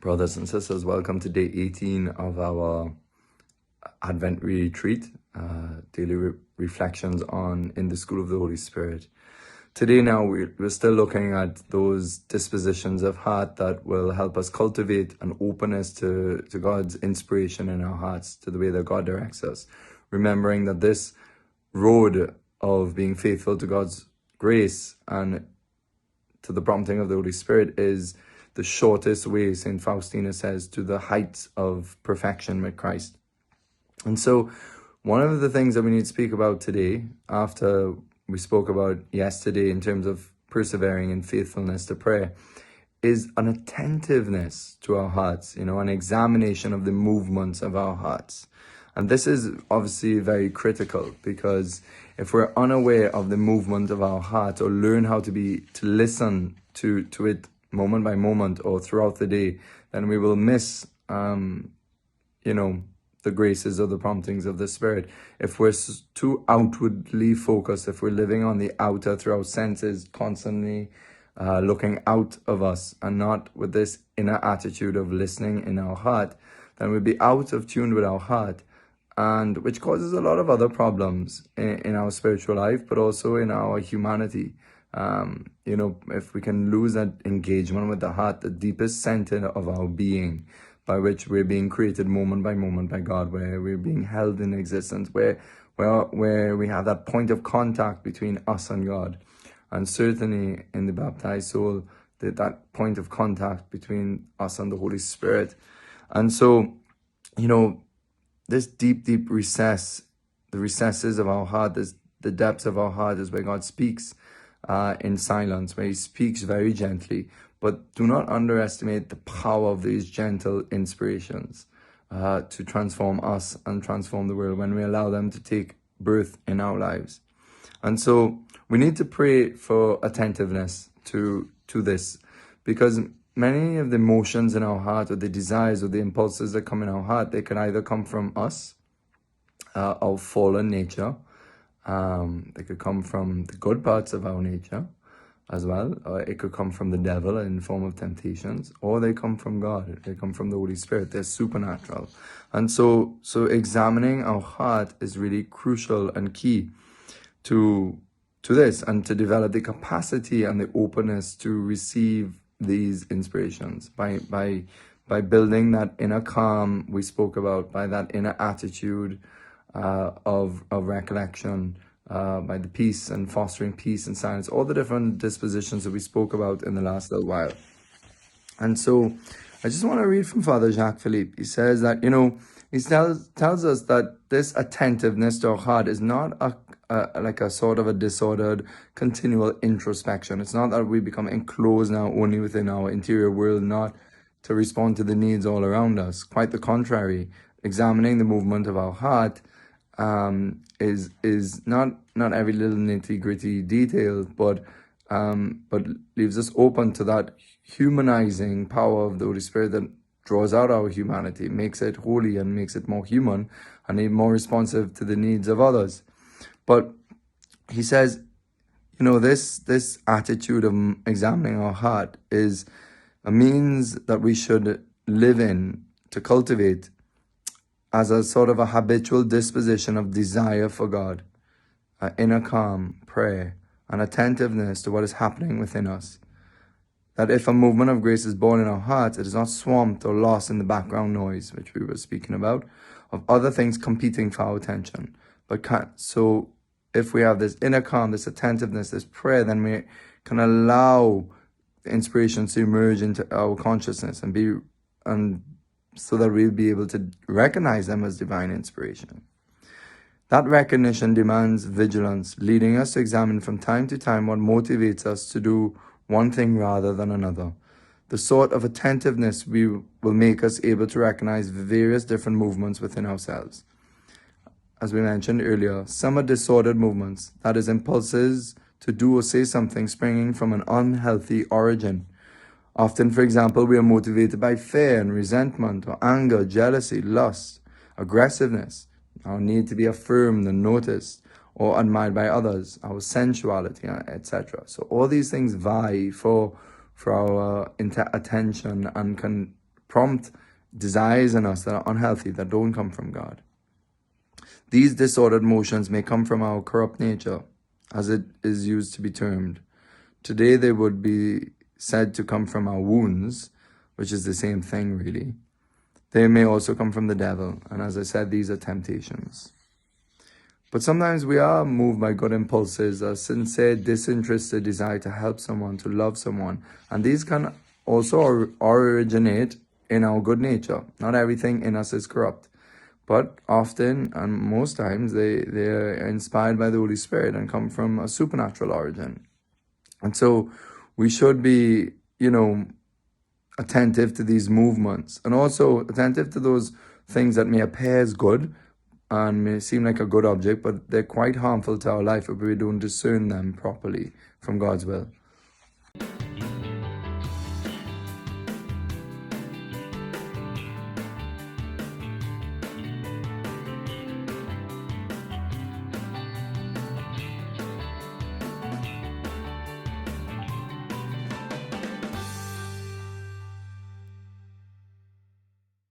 Brothers and sisters, welcome to day 18 of our Advent retreat, daily reflections on In the School of the Holy Spirit. Today now we're still looking at those dispositions of heart that will help us cultivate an openness to God's inspiration in our hearts, to the way that God directs us. Remembering that this road of being faithful to God's grace and to the prompting of the Holy Spirit is the shortest way, St. Faustina says, to the heights of perfection with Christ. And so one of the things that we need to speak about today, after we spoke about yesterday in terms of persevering in faithfulness to prayer, is an attentiveness to our hearts, an examination of the movements of our hearts. And this is obviously very critical, because if we're unaware of the movement of our heart, or learn how to listen to it moment by moment or throughout the day, then we will miss, the graces or the promptings of the Spirit. If we're too outwardly focused, if we're living on the outer through our senses, constantly looking out of us and not with this inner attitude of listening in our heart, then we'll be out of tune with our heart, and which causes a lot of other problems in our spiritual life, but also in our humanity. If we can lose that engagement with the heart, the deepest center of our being, by which we're being created moment by moment by God, where we're being held in existence, where we have that point of contact between us and God. And certainly in the baptized soul, that point of contact between us and the Holy Spirit. And so, this deep recess, the recesses of our heart, the depths of our heart, is where God speaks in silence, where he speaks very gently. But do not underestimate the power of these gentle inspirations to transform us and transform the world when we allow them to take birth in our lives. And so we need to pray for attentiveness to this, because many of the emotions in our heart, or the desires or the impulses that come in our heart, they can either come from us, our fallen nature. They could come from the good parts of our nature as well, or it could come from the devil in the form of temptations, or they come from God. They come from the Holy Spirit. They're supernatural. And so examining our heart is really crucial and key to this, and to develop the capacity and the openness to receive these inspirations by building that inner calm we spoke about, by that inner attitude of recollection, by the peace and fostering peace and silence, all the different dispositions that we spoke about in the last little while. And so I just want to read from Father Jacques Philippe. He says that, he tells us that this attentiveness to our heart is not like a sort of a disordered continual introspection. It's not that we become enclosed now only within our interior world, not to respond to the needs all around us. Quite the contrary. Examining the movement of our heart is not every little nitty-gritty detail, but leaves us open to that humanizing power of the Holy Spirit that draws out our humanity, makes it holy and makes it more human and even more responsive to the needs of others. But he says, this attitude of examining our heart is a means that we should live in, to cultivate as a sort of a habitual disposition of desire for God, inner calm, prayer, and attentiveness to what is happening within us. That if a movement of grace is born in our hearts, it is not swamped or lost in the background noise, which we were speaking about, of other things competing for our attention. So if we have this inner calm, this attentiveness, this prayer, then we can allow inspirations to emerge into our consciousness and so that we'll be able to recognize them as divine inspiration. That recognition demands vigilance, leading us to examine from time to time what motivates us to do one thing rather than another. The sort of attentiveness will make us able to recognize the various different movements within ourselves. As we mentioned earlier, some are disordered movements, that is, impulses to do or say something springing from an unhealthy origin. Often, for example, we are motivated by fear and resentment, or anger, jealousy, lust, aggressiveness, our need to be affirmed and noticed or admired by others, our sensuality, etc. So all these things vie for our attention and can prompt desires in us that are unhealthy, that don't come from God. These disordered motions may come from our corrupt nature, as it is used to be termed. Today they would be said to come from our wounds, which is the same thing really. They may also come from the devil, and as I said, these are temptations. But sometimes we are moved by good impulses, a sincere, disinterested desire to help someone, to love someone. And these can also originate in our good nature. Not everything in us is corrupt. But often, and most times, they're inspired by the Holy Spirit and come from a supernatural origin. And so we should be, attentive to these movements, and also attentive to those things that may appear as good and may seem like a good object, but they're quite harmful to our life if we don't discern them properly from God's will.